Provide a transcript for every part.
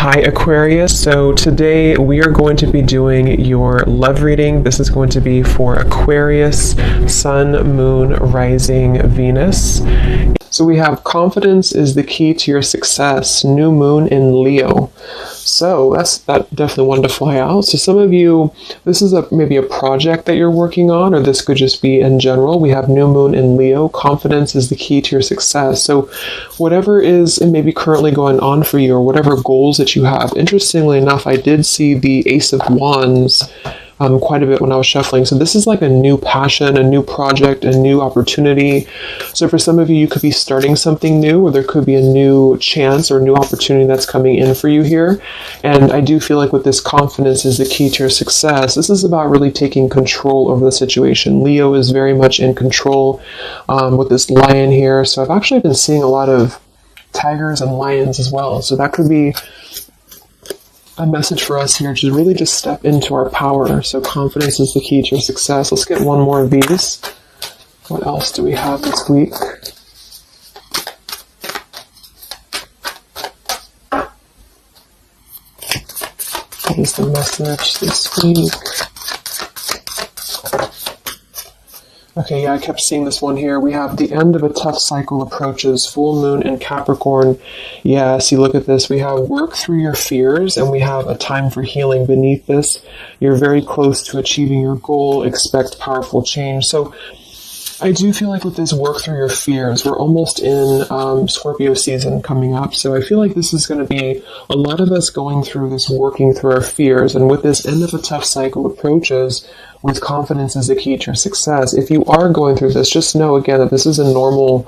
Hi Aquarius, so today we are going to be doing your love reading. This is going to be for Aquarius, Sun, Moon, Rising, Venus. So we have confidence is the key to your success, new moon in Leo. So that definitely wanted to fly out. So some of you, this is maybe a project that you're working on, or this could just be in general. We have new moon in Leo. Confidence is the key to your success. So whatever is maybe currently going on for you, or whatever goals that you have. Interestingly enough, I did see the Ace of Wands quite a bit when I was shuffling. So this is like a new passion, a new project, a new opportunity. So for some of you, you could be starting something new, or there could be a new chance or new opportunity that's coming in for you here. And I do feel like with this confidence is the key to your success. This is about really taking control over the situation. Leo is very much in control with this lion here. So I've actually been seeing a lot of tigers and lions as well. So that could be a message for us here to really just step into our power. So confidence is the key to your success. Let's get one more of these. What else do we have this week? What is the message this week? Okay, yeah, I kept seeing this one here. We have the end of a tough cycle approaches, full moon in Capricorn. Yeah, see, look at this. We have work through your fears, and we have a time for healing beneath this. You're very close to achieving your goal. Expect powerful change. So I do feel like with this work through your fears, we're almost in Scorpio season coming up. So I feel like this is going to be a lot of us going through this, working through our fears. And with this end of a tough cycle approaches, with confidence is the key to your success. If you are going through this, just know again that this is a normal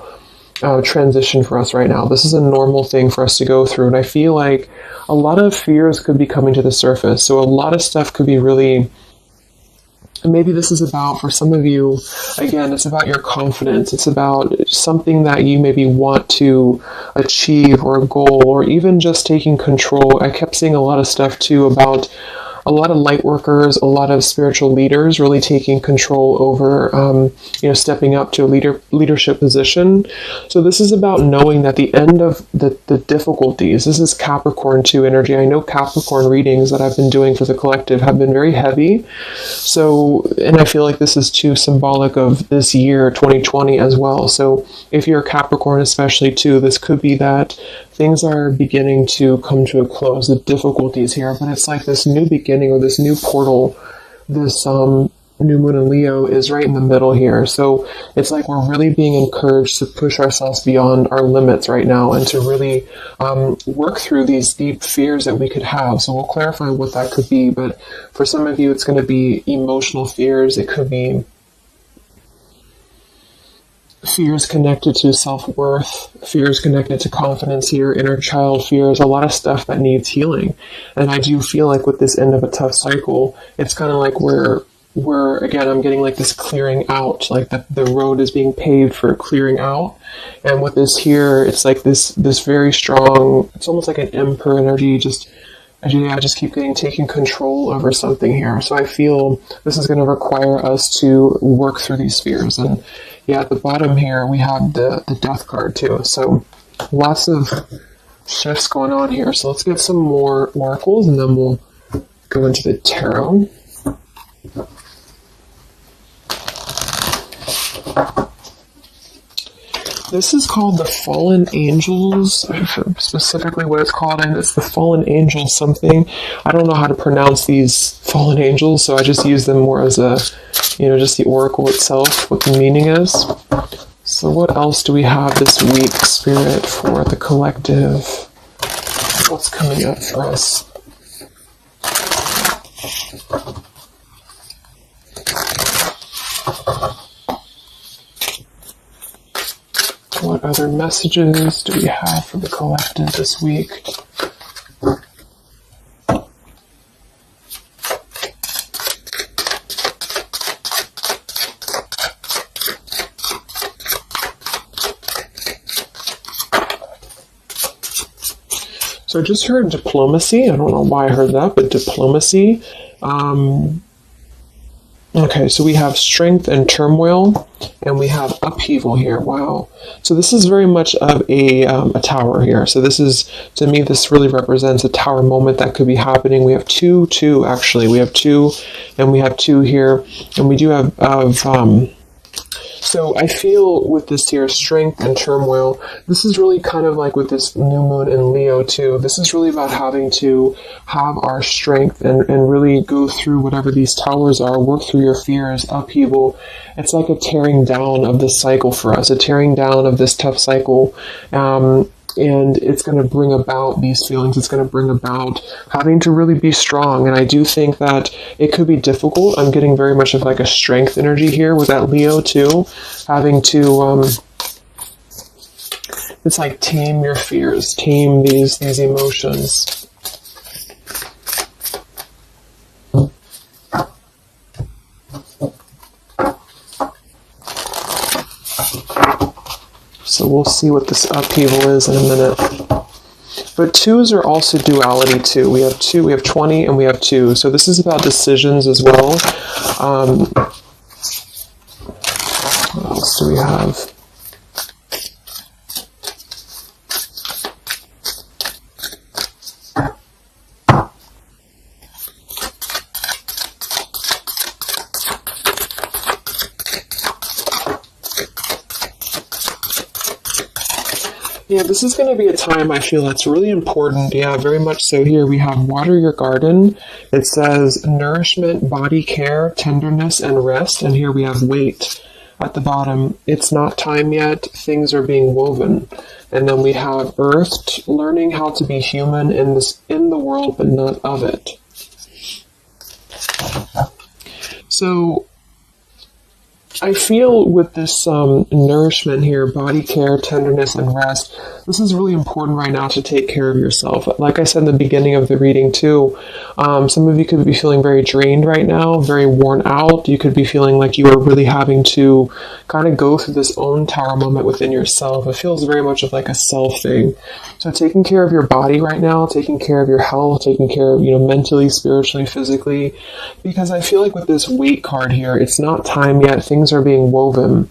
transition for us right now. This is a normal thing for us to go through. And I feel like a lot of fears could be coming to the surface. So a lot of stuff could be really... And maybe this is about, for some of you, again, it's about your confidence. It's about something that you maybe want to achieve, or a goal, or even just taking control. I kept seeing a lot of stuff too about a lot of light workers, a lot of spiritual leaders really taking control over, stepping up to a leadership position. So this is about knowing that the end of the difficulties, this is Capricorn 2 energy. I know Capricorn readings that I've been doing for the collective have been very heavy. So, and I feel like this is too symbolic of this year, 2020 as well. So if you're a Capricorn especially too, this could be that things are beginning to come to a close, the difficulties here, but it's like this new beginning, or this new portal, this new moon in Leo is right in the middle here. So it's like we're really being encouraged to push ourselves beyond our limits right now, and to really work through these deep fears that we could have. So we'll clarify what that could be, but for some of you, it's going to be emotional fears. It could be fears connected to self-worth, fears connected to confidence here, inner child fears, a lot of stuff that needs healing. And I do feel like with this end of a tough cycle, it's kind of like we're again, I'm getting like this clearing out, like the road is being paved for clearing out. And with this here, it's like this very strong, it's almost like an emperor energy, I just keep taking control over something here. So I feel this is going to require us to work through these fears. And yeah, at the bottom here, we have the death card too. So lots of shifts going on here. So let's get some more oracles, and then we'll go into the tarot. This is called the Fallen Angels, specifically what it's called, and it's the Fallen Angel something. I don't know how to pronounce these Fallen Angels, so I just use them more as a, just the oracle itself, what the meaning is. So what else do we have this week, Spirit, for the collective? What's coming up for us? What other messages do we have for the collective this week? So I just heard diplomacy. I don't know why I heard that, but diplomacy. Okay, so we have strength and turmoil, and we have upheaval here. Wow. So this is very much of a tower here. So this is, to me, this really represents a tower moment that could be happening. We have two, actually. We have two, and we have two here, and we do have so I feel with this here, strength and turmoil, this is really kind of like with this new moon in Leo too. This is really about having to have our strength and really go through whatever these towers are, work through your fears, upheaval. It's like a tearing down of this cycle for us, a tearing down of this tough cycle. And it's going to bring about these feelings. It's going to bring about having to really be strong. And I do think that it could be difficult. I'm getting very much of like a strength energy here with that Leo too. Having to, it's like tame your fears, tame these emotions. So we'll see what this upheaval is in a minute. But twos are also duality too. We have 2, we have 20, and we have 2. So this is about decisions as well. What else do we have? Yeah, this is going to be a time I feel that's really important. Yeah, very much so. Here we have water your garden. It says nourishment, body care, tenderness, and rest. And here we have wait at the bottom. It's not time yet. Things are being woven. And then we have earth, learning how to be human in the world, but not of it. So I feel with this nourishment here, body care, tenderness, and rest, this is really important right now to take care of yourself. Like I said in the beginning of the reading too, some of you could be feeling very drained right now, very worn out. You could be feeling like you are really having to kind of go through this own tower moment within yourself. It feels very much of like a self thing. So taking care of your body right now, taking care of your health, taking care of, mentally, spiritually, physically, because I feel like with this weight card here, it's not time yet. Things are being woven.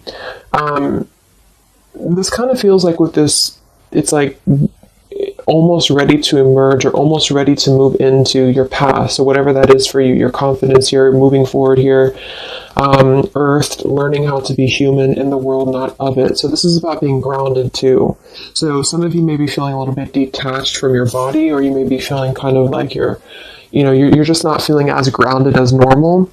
This kind of feels like with this, it's like almost ready to emerge or almost ready to move into your past. So whatever that is for you, your confidence, you're moving forward here. Earth, learning how to be human in the world, not of it. So this is about being grounded too. So some of you may be feeling a little bit detached from your body, or you may be feeling kind of like you're just not feeling as grounded as normal.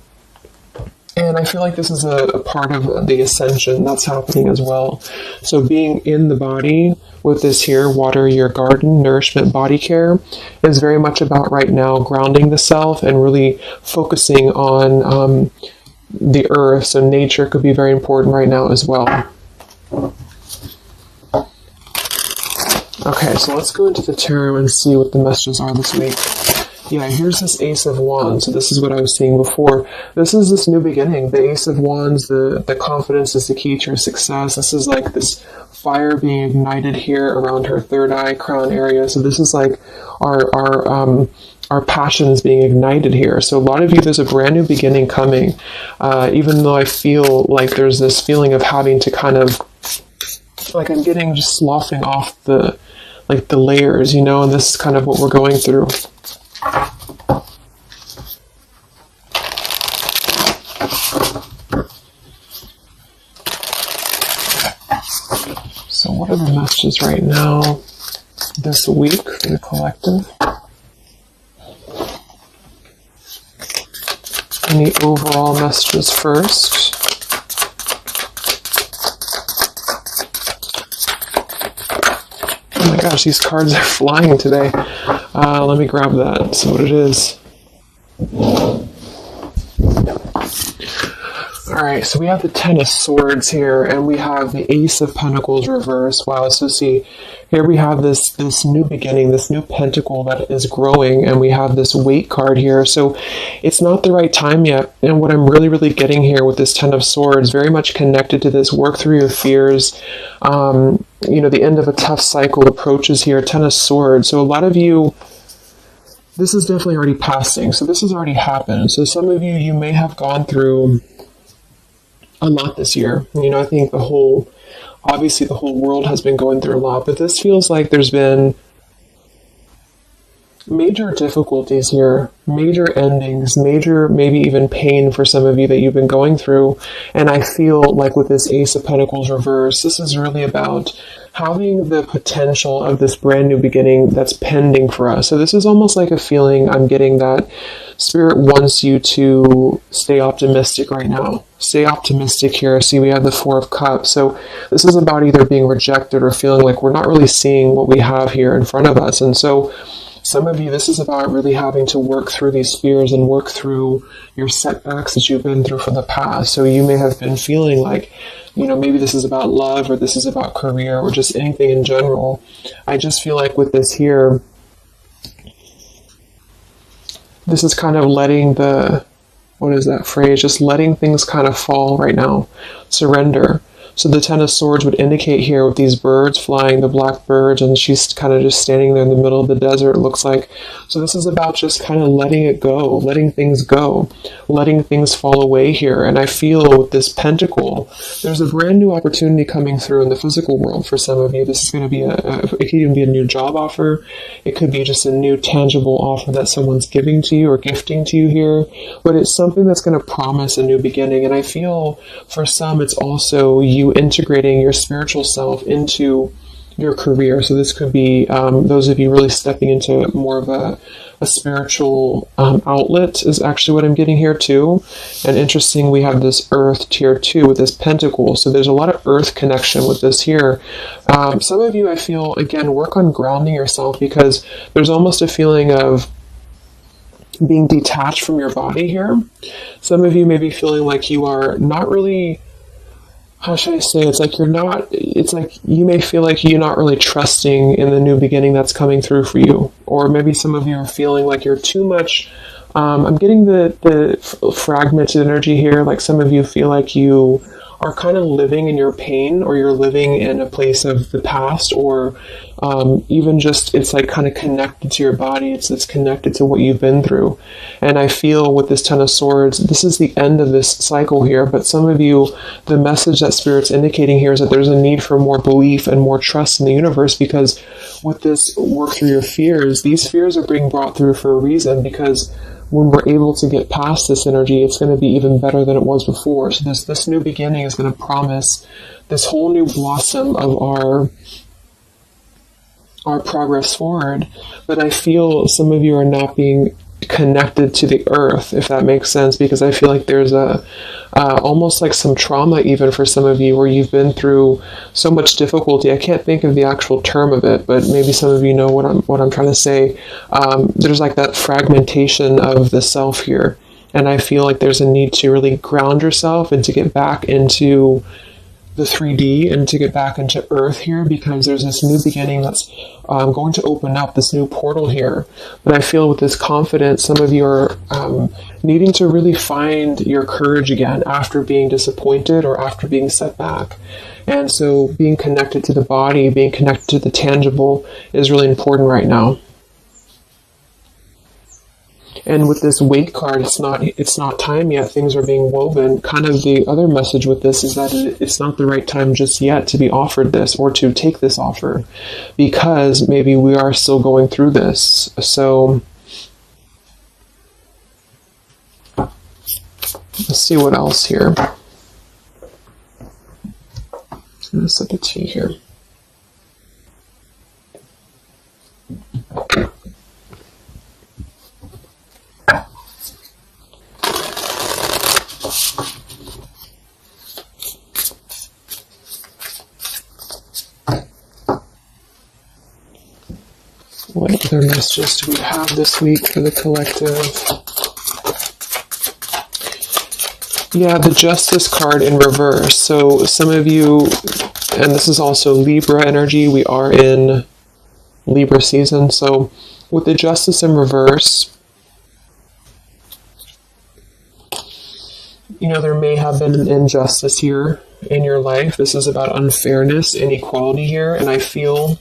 And I feel like this is a part of the ascension that's happening as well. So being in the body with this here, water your garden, nourishment, body care, is very much about right now grounding the self and really focusing on the earth. So nature could be very important right now as well. Okay, so let's go into the tarot and see what the messages are this week. Yeah, here's this Ace of Wands. So this is what I was seeing before. This is this new beginning. The Ace of Wands, the confidence is the key to your success. This is like this fire being ignited here around her third eye crown area. So this is like our passions being ignited here. So a lot of you, there's a brand new beginning coming. Even though I feel like there's this feeling of having to kind of, like I'm getting just sloughing off the layers, and this is kind of what we're going through. So what are the messages right now this week for the collective? Any overall messages first? Oh my gosh, these cards are flying today. Let me grab that, see what it is. Alright, so we have the Ten of Swords here, and we have the Ace of Pentacles reversed. Wow, so see, here we have this new beginning, this new pentacle that is growing, and we have this weight card here. So it's not the right time yet, and what I'm really, really getting here with this Ten of Swords, very much connected to this work through your fears. The end of a tough cycle approaches here, Ten of Swords. So a lot of you, this is definitely already passing. So this has already happened. So some of you, you may have gone through a lot this year. You know, I think obviously the whole world has been going through a lot, but this feels like there's been major difficulties here, major endings, major maybe even pain for some of you that you've been going through. And I feel like with this Ace of Pentacles reverse, this is really about having the potential of this brand new beginning that's pending for us. So this is almost like a feeling I'm getting that Spirit wants you to stay optimistic right now. Stay optimistic here. See, we have the Four of Cups. So this is about either being rejected or feeling like we're not really seeing what we have here in front of us. And so some of you, this is about really having to work through these fears and work through your setbacks that you've been through from the past. So you may have been feeling like, you know, maybe this is about love, or this is about career, or just anything in general. I just feel like with this here, this is kind of letting what is that phrase? Just letting things kind of fall right now. Surrender. So the Ten of Swords would indicate here with these birds flying, the black birds, and she's kind of just standing there in the middle of the desert, it looks like. So this is about just kind of letting it go, letting things go, letting things fall away here. And I feel with this pentacle, there's a brand new opportunity coming through in the physical world for some of you. This is going to be it could even be a new job offer. It could be just a new tangible offer that someone's giving to you or gifting to you here. But it's something that's going to promise a new beginning. And I feel for some, it's also you integrating your spiritual self into your career. So this could be those of you really stepping into more of a spiritual outlet is actually what I'm getting here too. And interesting, we have this Earth tier 2 with this pentacle. So there's a lot of Earth connection with this here. Some of you, I feel, again, work on grounding yourself, because there's almost a feeling of being detached from your body here. Some of you may be feeling like you are not really, how should I say, it's like you may feel like you're not really trusting in the new beginning that's coming through for you. Or maybe some of you are feeling like you're too much, I'm getting the fragmented energy here, like some of you feel like you are kind of living in your pain, or you're living in a place of the past, or even just it's like kind of connected to your body. It's connected to what you've been through. And I feel with this Ten of Swords, this is the end of this cycle here. But some of you, the message that Spirit's indicating here is that there's a need for more belief and more trust in the universe, because with this work through your fears, these fears are being brought through for a reason, because when we're able to get past this energy, it's going to be even better than it was before. So this new beginning is going to promise this whole new blossom of our progress forward. But I feel some of you are not being connected to the earth, if that makes sense, because I feel like there's almost like some trauma even for some of you, where you've been through so much difficulty. I can't think of the actual term of it, but maybe some of you know what I'm trying to say. There's like that fragmentation of the self here, and I feel like there's a need to really ground yourself and to get back into the 3D and to get back into Earth here, because there's this new beginning that's going to open up, this new portal here. But I feel with this confidence, some of you are needing to really find your courage again after being disappointed or after being set back. And so being connected to the body, being connected to the tangible is really important right now. And with this Wait card, it's not time yet. Things are being woven. Kind of the other message with this is that it's not the right time just yet to be offered this or to take this offer, because maybe we are still going through this. So let's see what else here. I'm going to sip a tea here. What other messages do we have this week for the collective? Yeah, the Justice card in reverse. So some of you, and this is also Libra energy, we are in Libra season. So with the Justice in reverse, you know, there may have been an injustice here in your life. This is about unfairness, inequality here, and I feel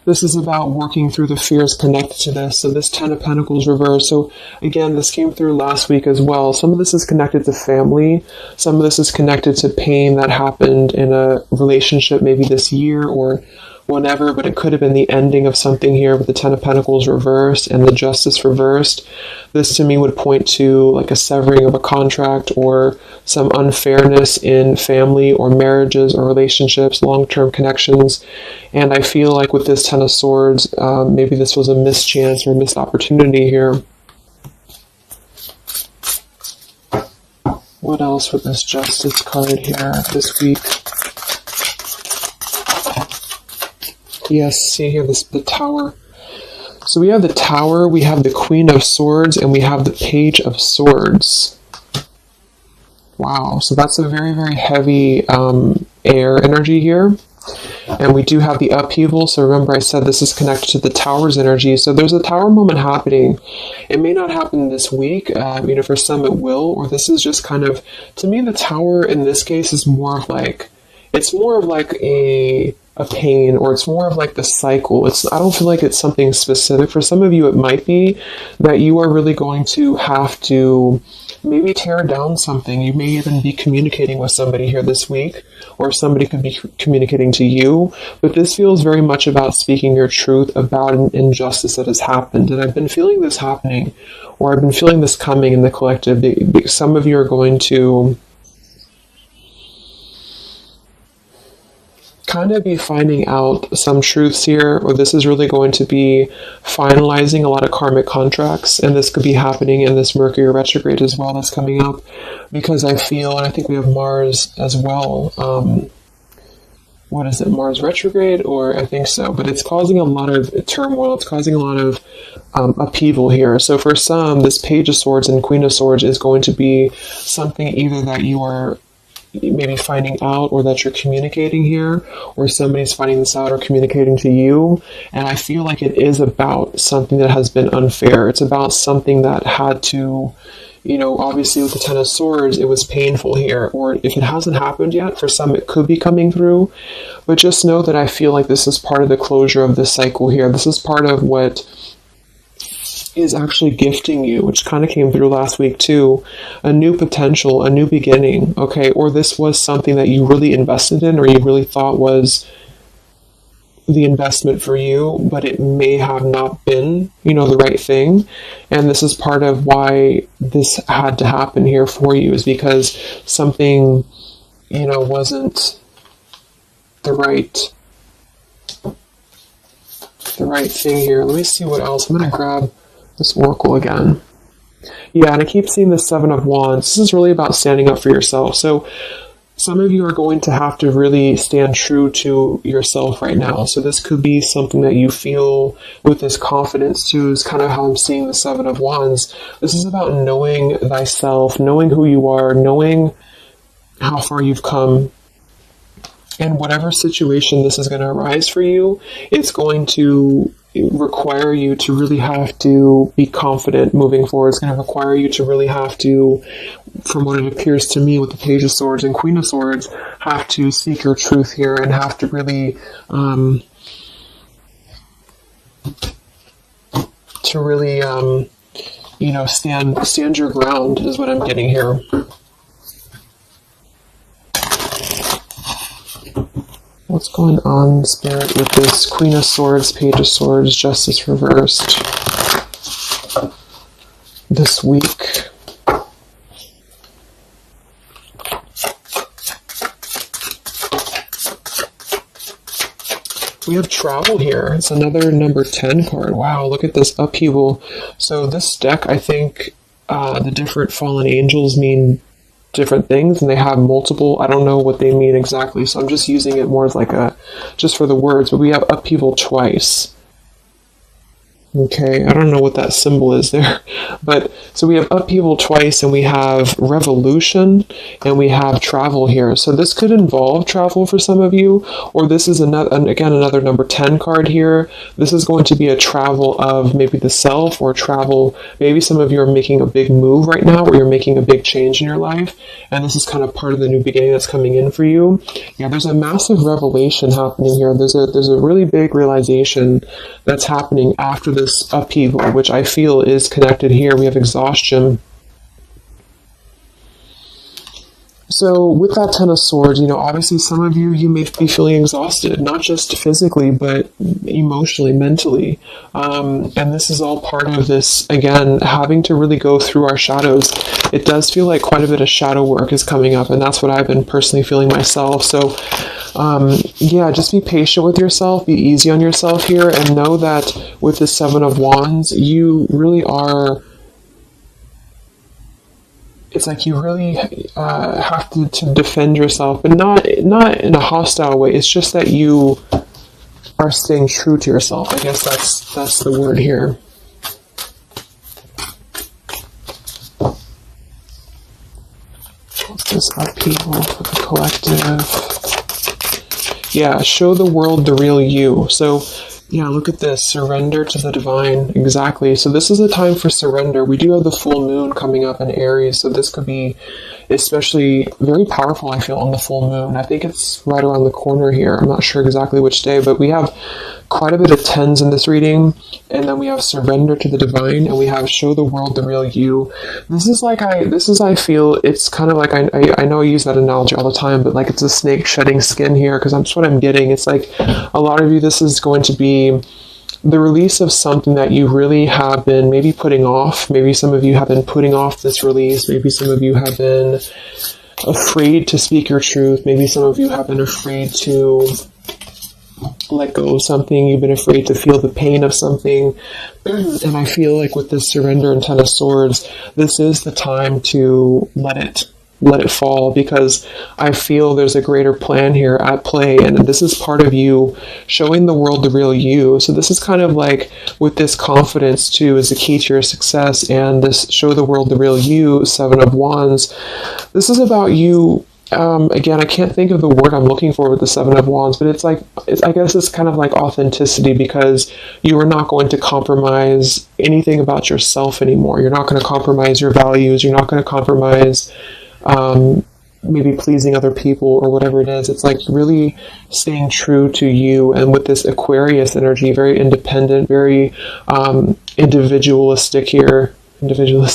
This is about working through the fears connected to this. So this 10 of Pentacles reversed. So again, this came through last week as well. Some of this is connected to family. Some of this is connected to pain that happened in a relationship maybe this year or whenever, but it could have been the ending of something here with the 10 of Pentacles reversed and the Justice reversed. This to me would point to like a severing of a contract or some unfairness in family or marriages or relationships, long-term connections. And I feel like with this 10 of Swords, maybe this was a mischance or missed opportunity here. What else with this Justice card here this week? Yes, see here, the Tower. So we have the Tower, we have the Queen of Swords, and we have the Page of Swords. Wow, so that's a very, very heavy air energy here. And we do have the upheaval, so remember I said this is connected to the Tower's energy. So there's a Tower moment happening. It may not happen this week, for some it will, or this is just kind of, to me the Tower in this case is more of like, it's more of like a pain, or it's more of like the cycle. I don't feel like it's something specific. For some of you, it might be that you are really going to have to maybe tear down something. You may even be communicating with somebody here this week, or somebody could be communicating to you. But this feels very much about speaking your truth about an injustice that has happened. And I've been feeling this happening, or I've been feeling this coming in the collective. Some of you are going to kind of be finding out some truths here, or this is really going to be finalizing a lot of karmic contracts, and this could be happening in this Mercury retrograde as well that's coming up, because I feel, and I think we have Mars as well, what is it, Mars retrograde, or I think so, but it's causing a lot of turmoil, it's causing a lot of upheaval here. So for some, this Page of Swords and Queen of Swords is going to be something either that you are maybe finding out, or that you're communicating here, or somebody's finding this out or communicating to you. And I feel like it is about something that has been unfair. It's about something that had to, obviously with the 10 of Swords, it was painful here, or if it hasn't happened yet, for some it could be coming through. But just know that I feel like this is part of the closure of this cycle here. This is part of what is actually gifting you, which kind of came through last week too, a new potential, a new beginning, okay? Or this was something that you really invested in, or you really thought was the investment for you, but it may have not been, the right thing. And this is part of why this had to happen here for you, is because something, wasn't the right thing here. Let me see what else. I'm going to grab this oracle again. Yeah, and I keep seeing the 7 of Wands. This is really about standing up for yourself. So some of you are going to have to really stand true to yourself right now. So this could be something that you feel with this confidence too, is kind of how I'm seeing the 7 of Wands. This is about knowing thyself, knowing who you are, knowing how far you've come. And whatever situation this is going to arise for you, it's going to require you to really have to be confident moving forward. It's going to require you to really have to, from what it appears to me with the Page of Swords and Queen of Swords, have to seek your truth here and have to really stand your ground is what I'm getting here. What's going on, Spirit, with this Queen of Swords, Page of Swords, Justice reversed this week? We have travel here. It's another number 10 card. Wow, look at this upheaval. So this deck, I think the different fallen angels mean different things, and they have multiple, I don't know what they mean exactly, so I'm just using it more as like just for the words, but we have upheaval twice. Okay, I don't know what that symbol is there. But so we have upheaval twice, and we have revolution, and we have travel here. So this could involve travel for some of you, or this is another number 10 card here. This is going to be a travel of maybe the self, or travel, maybe some of you are making a big move right now, or you're making a big change in your life, and this is kind of part of the new beginning that's coming in for you. Yeah, there's a massive revelation happening here. There's a really big realization that's happening after this upheaval, which I feel is connected here. We have exhaustion. So with that Ten of Swords, obviously some of you may be feeling exhausted, not just physically, but emotionally, mentally. And this is all part of this, again, having to really go through our shadows. It does feel like quite a bit of shadow work is coming up, and that's what I've been personally feeling myself. So yeah, just be patient with yourself, be easy on yourself here, and know that with the Seven of Wands, you really are... It's like you really have to defend yourself, but not in a hostile way. It's just that you are staying true to yourself. I guess that's the word here. What's this upheaval for the collective? Yeah, show the world the real you. So yeah, look at this. Surrender to the divine. Exactly. So this is a time for surrender. We do have the full moon coming up in Aries, so this could be especially very powerful, I feel, on the full moon. I think it's right around the corner here. I'm not sure exactly which day, but we have quite a bit of tens in this reading, and then we have surrender to the divine, and we have show the world the real you. I feel, it's kind of like, I know I use that analogy all the time, but like it's a snake shedding skin here, because that's what I'm getting. It's like a lot of you, this is going to be the release of something that you really have been maybe putting off. Maybe some of you have been putting off this release. Maybe some of you have been afraid to speak your truth. Maybe some of you have been afraid to let go of something. You've been afraid to feel the pain of something. And I feel like with this surrender and Ten of Swords, this is the time to let it fall, because I feel there's a greater plan here at play, and this is part of you showing the world the real you. So this is kind of like, with this confidence too is the key to your success, and this show the world the real you, Seven of Wands. This is about you. Again, I can't think of the word I'm looking for with the Seven of Wands, but I guess it's kind of like authenticity, because you are not going to compromise anything about yourself anymore. You're not going to compromise your values. You're not going to compromise maybe pleasing other people or whatever it is. It's like really staying true to you. And with this Aquarius energy, very independent, very individualistic here. Individual.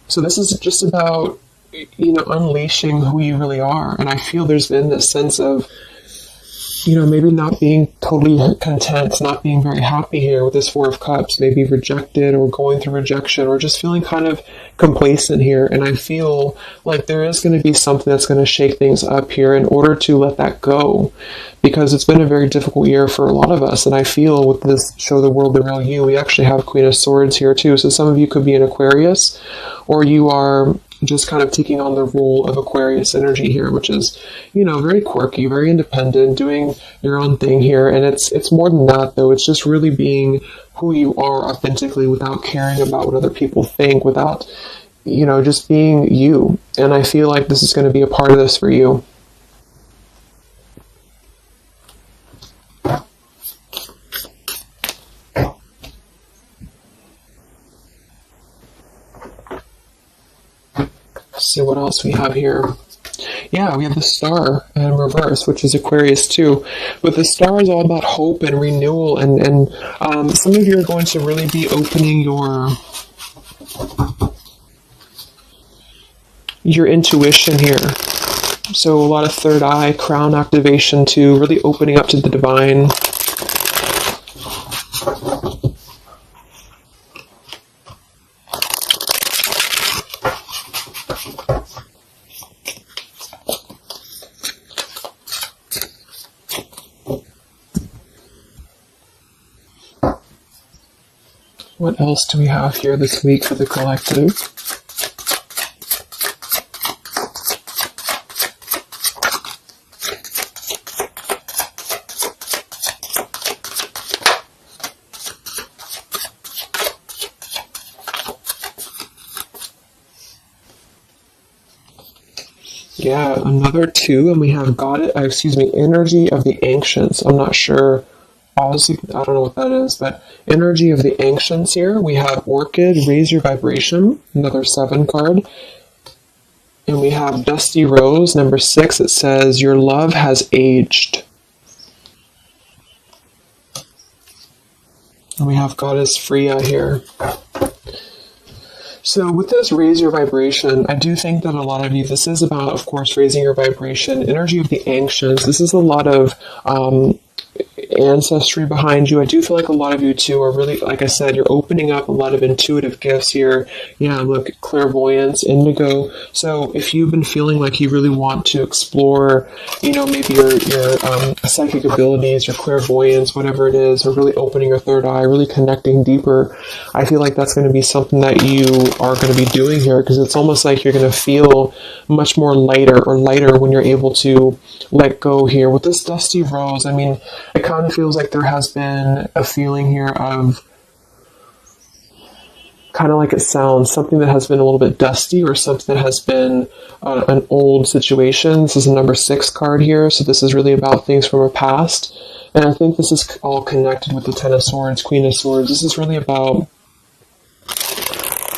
So this is just about, unleashing who you really are. And I feel there's been this sense of, maybe not being totally content, not being very happy here with this Four of Cups, maybe rejected or going through rejection, or just feeling kind of complacent here. And I feel like there is going to be something that's going to shake things up here in order to let that go, because it's been a very difficult year for a lot of us. And I feel with this show the world the real you, we actually have Queen of Swords here too. So some of you could be an Aquarius, or you are just kind of taking on the role of Aquarius energy here, which is, very quirky, very independent, doing your own thing here. And it's more than that, though. It's just really being who you are authentically, without caring about what other people think, without, just being you. And I feel like this is going to be a part of this for you. Let's see what else we have here. Yeah, we have the Star in reverse, which is Aquarius too. But the Star is all about hope and renewal, and some of you are going to really be opening your intuition here. So a lot of third eye, crown activation too, really opening up to the divine. What else do we have here this week for the collective? Yeah, another 2, and we have energy of the ancients. I'm not sure. Honestly, I don't know what that is, but energy of the ancients here. We have Orchid, raise your vibration, another 7 card. And we have Dusty Rose, number 6. It says, your love has aged. And we have Goddess Freya here. So with this raise your vibration, I do think that a lot of you, this is about, of course, raising your vibration, energy of the ancients. This is a lot of ancestry behind you. I do feel like a lot of you too are really, like I said, you're opening up a lot of intuitive gifts here. Yeah, look, clairvoyance, indigo. So if you've been feeling like you really want to explore, maybe your psychic abilities, your clairvoyance, whatever it is, or really opening your third eye, really connecting deeper, I feel like that's going to be something that you are going to be doing here, because it's almost like you're going to feel much more lighter when you're able to let go here. With this Dusty Rose, I mean, it kind of feels like there has been a feeling here of, kind of like it sounds, something that has been a little bit dusty, or something that has been an old situation. This is a number 6 card here, so this is really about things from our past. And I think this is all connected with the 10 of Swords, Queen of Swords. This is really about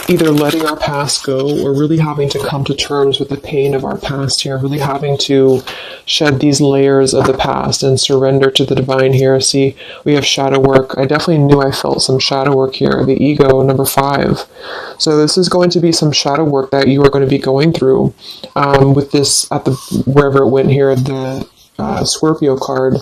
either letting our past go, or really having to come to terms with the pain of our past here, really having to shed these layers of the past and surrender to the divine here. See, we have shadow work. I definitely knew I felt some shadow work here. The ego, number 5. So this is going to be some shadow work that you are going to be going through with this, wherever it went here, the Scorpio card.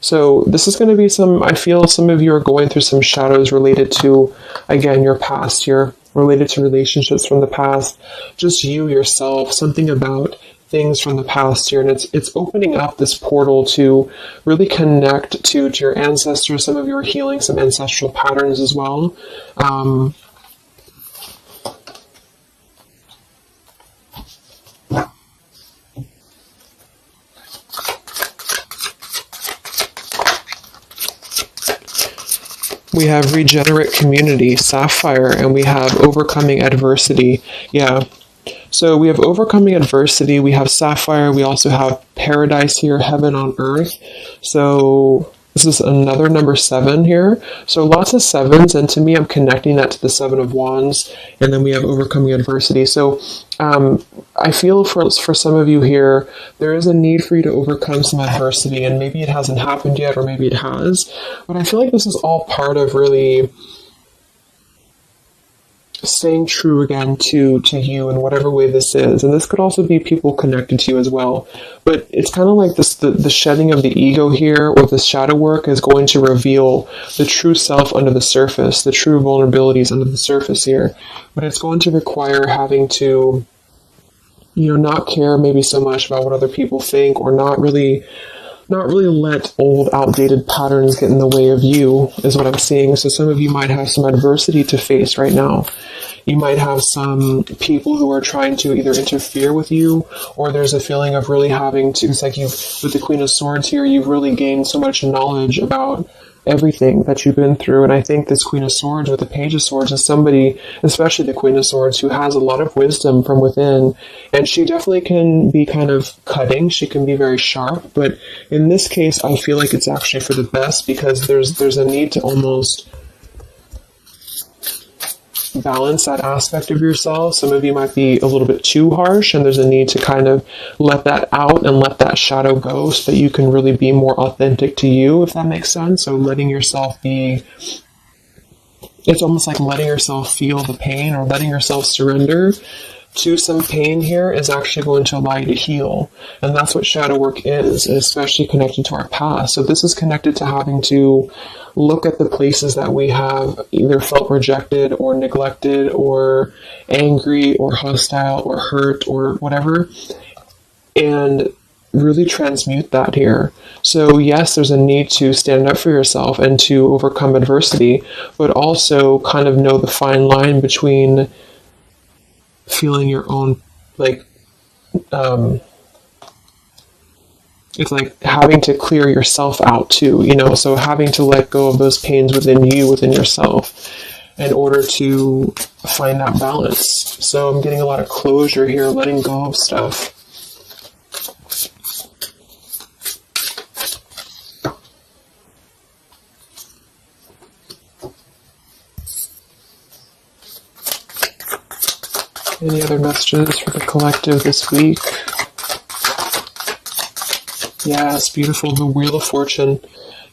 So this is going to be I feel some of you are going through some shadows related to, again, your past here, related to relationships from the past, just you, yourself, something about things from the past here. And it's opening up this portal to really connect to your ancestors. Some of you are healing some ancestral patterns as well. We have regenerate community, sapphire, and we have overcoming adversity. Yeah. So we have overcoming adversity, we have sapphire, we also have paradise here, heaven on earth. So this is another number 7 here. So lots of 7s, and to me, I'm connecting that to the 7 of Wands, and then we have overcoming adversity. So I feel for some of you here, there is a need for you to overcome some adversity, and maybe it hasn't happened yet, or maybe it has. But I feel like this is all part of really staying true again to you in whatever way this is. And this could also be people connected to you as well. But it's kind of like this, the shedding of the ego here, or the shadow work, is going to reveal the true self under the surface, the true vulnerabilities under the surface here. But it's going to require having to, not care maybe so much about what other people think, or not really let old, outdated patterns get in the way of you, is what I'm seeing. So some of you might have some adversity to face right now. You might have some people who are trying to either interfere with you, or there's a feeling of really having to, it's like with the Queen of Swords here, you've really gained so much knowledge about everything that you've been through. And I think this Queen of Swords with the Page of Swords is somebody, especially the Queen of Swords, who has a lot of wisdom from within, and she definitely can be kind of cutting. She can be very sharp, but in this case, I feel like it's actually for the best, because there's a need to almost balance that aspect of yourself. Some of you might be a little bit too harsh, and there's a need to kind of let that out and let that shadow go, so that you can really be more authentic to you, if that makes sense. So letting yourself be, it's almost like letting yourself feel the pain, or letting yourself surrender to some pain here is actually going to allow you to heal. And that's what shadow work is, especially connected to our past. So this is connected to having to look at the places that we have either felt rejected or neglected or angry or hostile or hurt or whatever, and really transmute that here. So yes, there's a need to stand up for yourself and to overcome adversity, but also kind of know the fine line between feeling your own, like, it's like having to clear yourself out too, so having to let go of those pains within you, within yourself, in order to find that balance. So I'm getting a lot of closure here, letting go of stuff. Any other messages for the collective this week? Yes, beautiful. The Wheel of Fortune.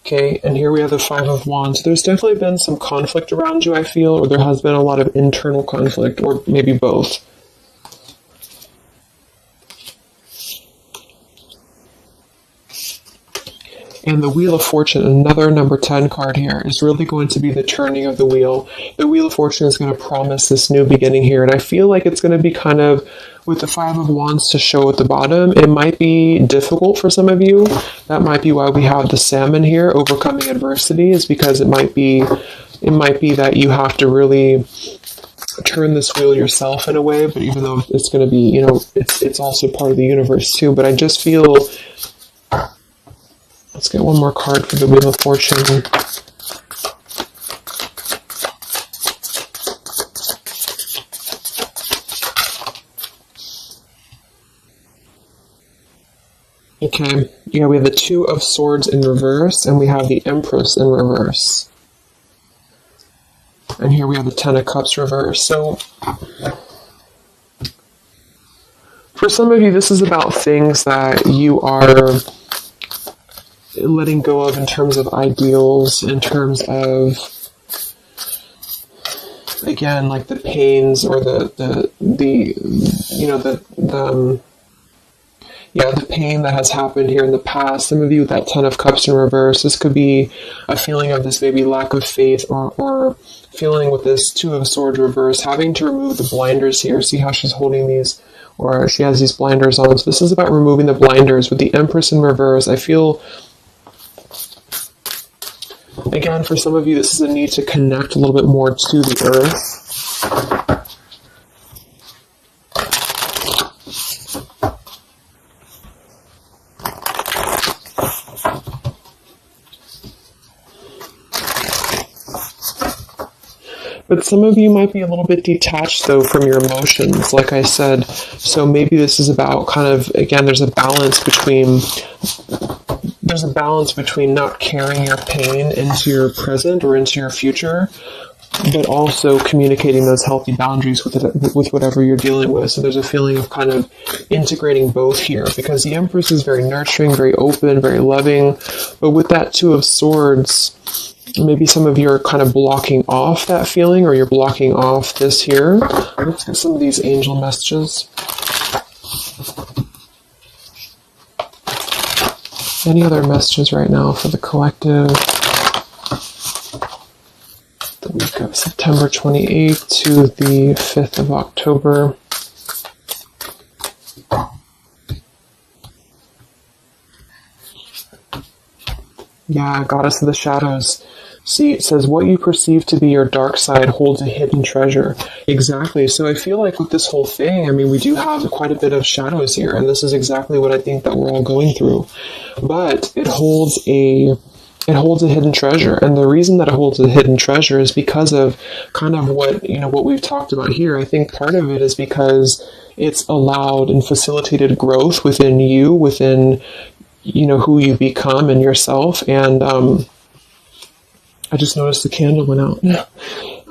Okay, and here we have the Five of Wands. There's definitely been some conflict around you, I feel, or there has been a lot of internal conflict, or maybe both. And the Wheel of Fortune, another number 10 card here, is really going to be the turning of the wheel. The Wheel of Fortune is going to promise this new beginning here, and I feel like it's going to be kind of, with the Five of Wands to show at the bottom, it might be difficult for some of you. That might be why we have the Salmon here, overcoming adversity, is because it might be that you have to really turn this wheel yourself in a way, but even though it's going to be, it's also part of the universe too, but I just feel... Let's get one more card for the Wheel of Fortune. Okay, yeah, we have the Two of Swords in reverse, and we have the Empress in reverse. And here we have the Ten of Cups reverse. So, for some of you, this is about things that you are letting go of in terms of ideals, in terms of, again, like the pains or the pain that has happened here in the past. Some of you with that Ten of Cups in reverse, this could be a feeling of this maybe lack of faith, or feeling with this Two of Swords reverse, having to remove the blinders here. See how she's holding these, or she has these blinders on. So this is about removing the blinders. With the Empress in reverse, I feel, again, for some of you, this is a need to connect a little bit more to the earth. But some of you might be a little bit detached, though, from your emotions, like I said. So maybe this is about kind of, again, there's a balance between not carrying your pain into your present or into your future, but also communicating those healthy boundaries with whatever you're dealing with. So there's a feeling of kind of integrating both here, because the Empress is very nurturing, very open, very loving. But with that Two of Swords, maybe some of you are kind of blocking off that feeling, or you're blocking off this here. Let's get some of these angel messages. Any other messages right now for the collective? The week of September 28th to the 5th of October. Yeah, Goddess of the Shadows. See, it says, what you perceive to be your dark side holds a hidden treasure. Exactly. So I feel like with this whole thing, I mean, we do have quite a bit of shadows here, and this is exactly what I think that we're all going through. But it holds a hidden treasure, and the reason that it holds a hidden treasure is because of kind of what we've talked about here. I think part of it is because it's allowed and facilitated growth within you, within who you become and yourself. And I just noticed the candle went out.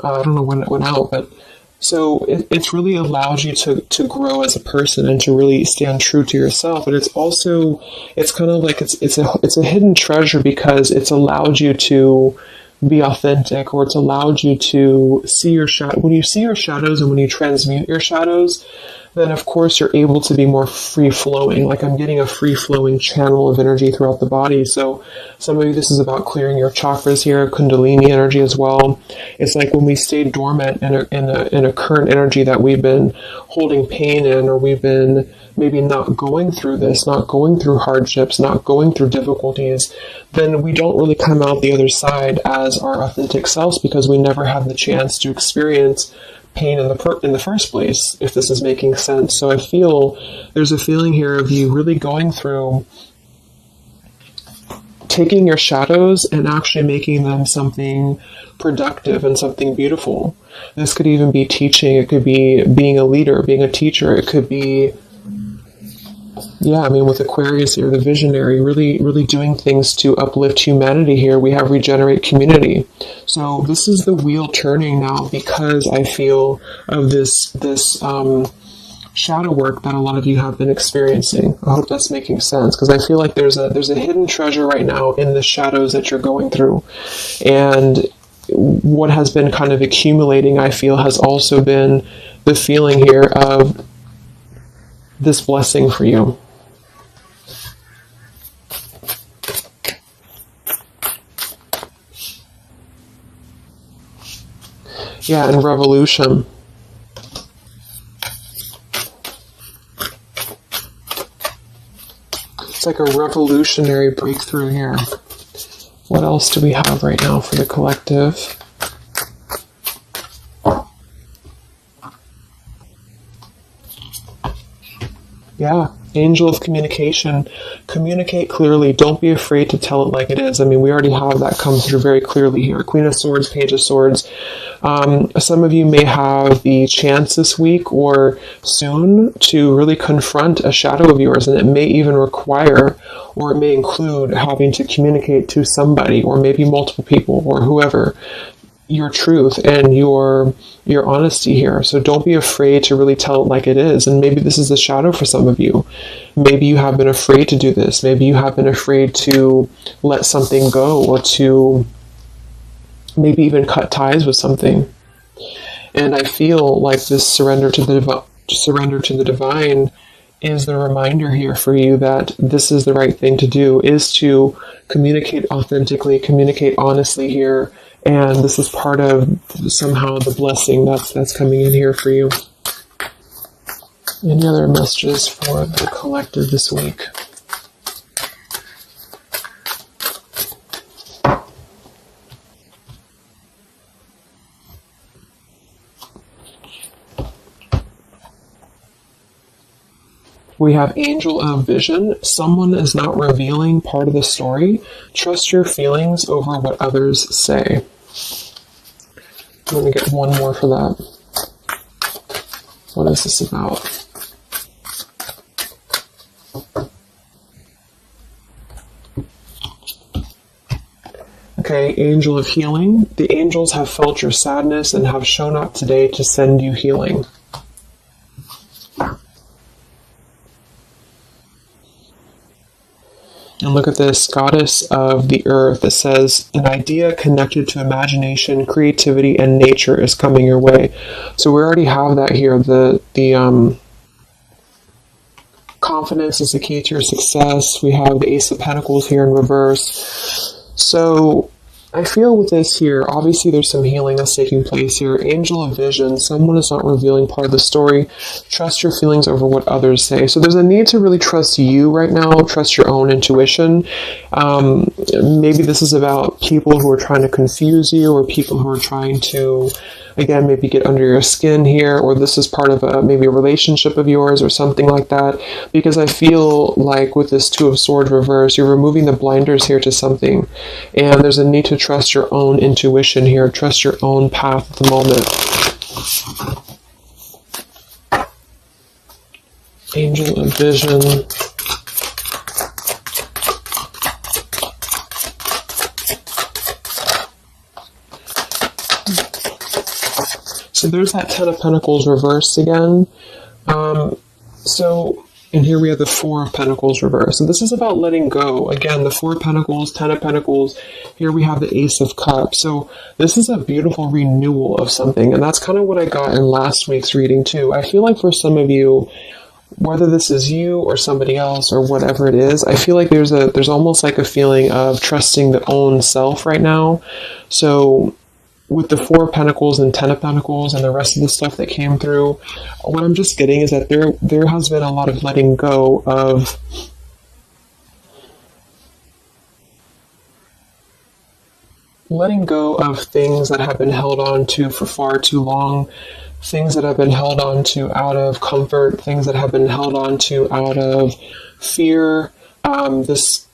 I don't know when it went out, but so it's really allowed you to grow as a person and to really stand true to yourself. But it's kind of like it's a hidden treasure because it's allowed you to be authentic, or it's allowed you to see your shadow. When you see your shadows and when you transmute your shadows, then of course you're able to be more free-flowing. Like I'm getting a free-flowing channel of energy throughout the body. So some of you, this is about clearing your chakras here, Kundalini energy as well. It's like when we stay dormant in a current energy that we've been holding pain in, or we've been maybe not going through this, not going through hardships, not going through difficulties, then we don't really come out the other side as our authentic selves, because we never have the chance to experience pain in the first place, if this is making sense. So I feel there's a feeling here of you really going through taking your shadows and actually making them something productive and something beautiful. This could even be teaching. It could be being a leader, being a teacher. It could be, Yeah, I mean, with Aquarius here, the visionary, really doing things to uplift humanity here. We have regenerate community. So this is the wheel turning now, because I feel of this shadow work that a lot of you have been experiencing. I hope that's making sense, because I feel like there's a hidden treasure right now in the shadows that you're going through. And what has been kind of accumulating, I feel, has also been the feeling here of this blessing for you. Yeah, and revolution. It's like a revolutionary breakthrough here. What else do we have right now for the collective? Yeah, angel of communication. Communicate clearly. Don't be afraid to tell it like it is. I mean, we already have that come through very clearly here. Queen of Swords, Page of Swords. Some of you may have the chance this week or soon to really confront a shadow of yours, and it may even require, or it may include, having to communicate to somebody, or maybe multiple people, or whoever, your truth and your honesty here. So don't be afraid to really tell it like it is. And maybe this is the shadow for some of you. Maybe you have been afraid to do this. Maybe you have been afraid to let something go, or to maybe even cut ties with something. And I feel like this surrender to the divine is the reminder here for you that this is the right thing to do, is to communicate authentically, communicate honestly here. And this is part of somehow the blessing that's coming in here for you. Any other messages for the collective this week? We have Angel of Vision. Someone is not revealing part of the story. Trust your feelings over what others say. Let me get one more for that. What is this about? Okay, Angel of Healing. The angels have felt your sadness and have shown up today to send you healing. And look at this, Goddess of the Earth. It says, an idea connected to imagination, creativity, and nature is coming your way. So we already have that here. The confidence is the key to your success. We have the Ace of Pentacles here in reverse. So I feel with this here, obviously there's some healing that's taking place here. Angel of Vision, someone is not revealing part of the story. Trust your feelings over what others say. So there's a need to really trust you right now, trust your own intuition. Maybe this is about people who are trying to confuse you, or people who are trying to, again, maybe get under your skin here, or this is part of maybe a relationship of yours or something like that. Because I feel like with this Two of Swords reverse, you're removing the blinders here to something. And there's a need to trust your own intuition here, trust your own path at the moment. Angel of Vision. So there's that Ten of Pentacles reversed again. And here we have the Four of Pentacles reversed. So this is about letting go. Again, the Four of Pentacles, Ten of Pentacles. Here we have the Ace of Cups. So this is a beautiful renewal of something. And that's kind of what I got in last week's reading too. I feel like for some of you, whether this is you or somebody else or whatever it is, I feel like there's almost like a feeling of trusting the own self right now. So with the Four of Pentacles and Ten of Pentacles and the rest of the stuff that came through, what I'm just getting is that there has been a lot of letting go of things that have been held on to for far too long, things that have been held on to out of comfort, things that have been held on to out of fear. This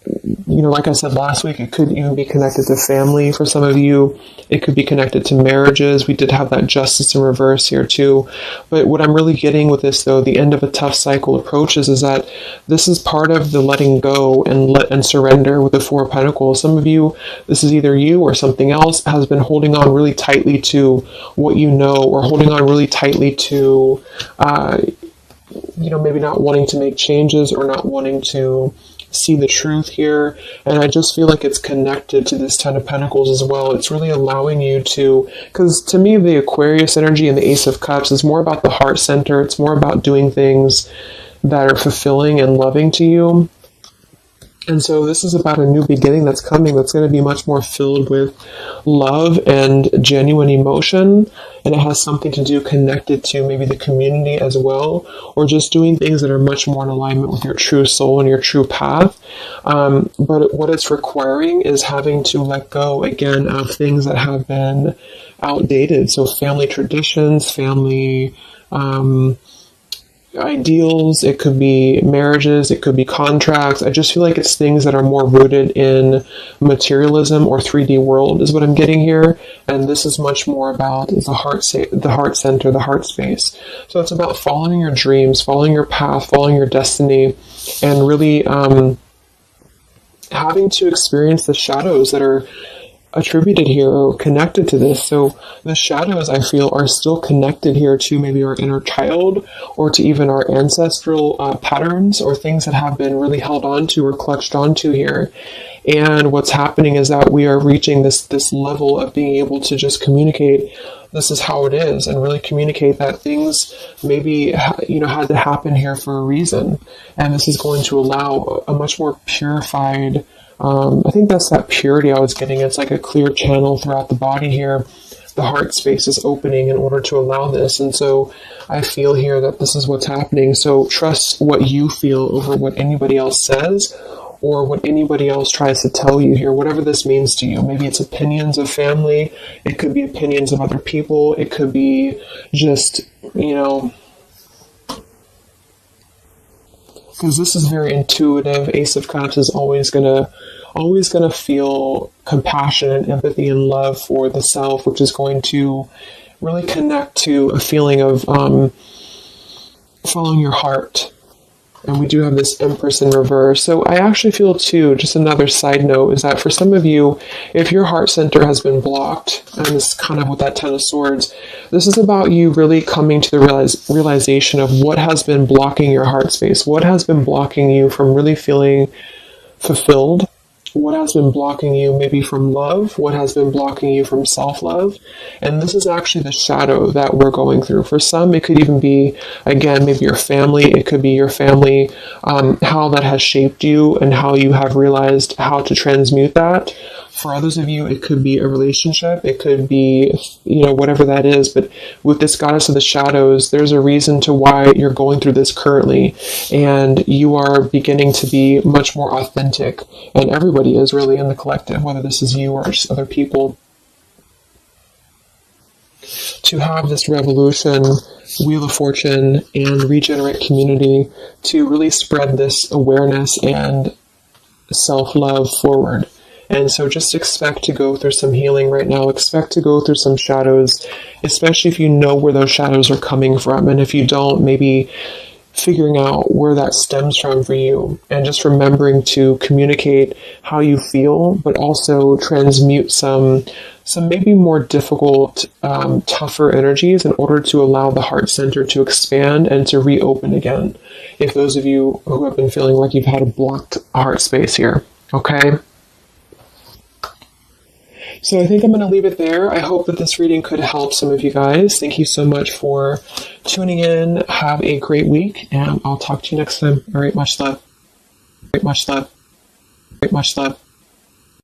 like I said last week, it could even be connected to family for some of you. It could be connected to marriages. We did have that justice in reverse here too. But what I'm really getting with this, though, the end of a tough cycle approaches, is that this is part of the letting go and surrender with the Four of Pentacles. Some of you, this is either you or something else, has been holding on really tightly to what you know, or holding on really tightly to, maybe not wanting to make changes or not wanting to see the truth here. And I just feel like it's connected to this Ten of Pentacles as well. It's really allowing you to, because to me, the Aquarius energy and the Ace of Cups is more about the heart center. It's more about doing things that are fulfilling and loving to you. And so this is about a new beginning that's coming, that's going to be much more filled with love and genuine emotion. And it has something to do connected to maybe the community as well, or just doing things that are much more in alignment with your true soul and your true path. But what it's requiring is having to let go again of things that have been outdated. So family traditions, family ideals, it could be marriages, it could be contracts. I just feel like it's things that are more rooted in materialism or 3D world is what I'm getting here. And this is much more about the heart center, the heart space. So it's about following your dreams, following your path, following your destiny, and really having to experience the shadows that are attributed here or connected to this. So the shadows, I feel, are still connected here to maybe our inner child, or to even our ancestral patterns, or things that have been really held onto or clutched onto here. And what's happening is that we are reaching this level of being able to just communicate, this is how it is, and really communicate that things maybe had to happen here for a reason. And this is going to allow a much more purified, I think that's that purity I was getting. It's like a clear channel throughout the body here. The heart space is opening in order to allow this. And so I feel here that this is what's happening. So trust what you feel over what anybody else says, or what anybody else tries to tell you here, whatever this means to you. Maybe it's opinions of family. It could be opinions of other people. It could be just, because this is very intuitive. Ace of Cups is always gonna feel compassion and empathy and love for the self, which is going to really connect to a feeling of following your heart. And we do have this Empress in reverse. So I actually feel too, just another side note, is that for some of you, if your heart center has been blocked, and this is kind of with that Ten of Swords, this is about you really coming to the realization of what has been blocking your heart space, what has been blocking you from really feeling fulfilled, what has been blocking you maybe from love, what has been blocking you from self-love. And this is actually the shadow that we're going through. For some, it could even be, again, maybe your family. It could be your family, how that has shaped you and how you have realized how to transmute that. For others of you, it could be a relationship. It could be, whatever that is. But with this Goddess of the Shadows, there's a reason to why you're going through this currently. And you are beginning to be much more authentic. And everybody is really in the collective, whether this is you or just other people. To have this revolution, Wheel of Fortune, and Regenerate community to really spread this awareness and self-love forward. And so just expect to go through some healing right now. Expect to go through some shadows, especially if you know where those shadows are coming from. And if you don't, maybe figuring out where that stems from for you. And just remembering to communicate how you feel, but also transmute some maybe more difficult, tougher energies in order to allow the heart center to expand and to reopen again. If those of you who have been feeling like you've had a blocked heart space here, okay? So I think I'm going to leave it there. I hope that this reading could help some of you guys. Thank you so much for tuning in. Have a great week, and I'll talk to you next time. All right, much love. Much love. Much love.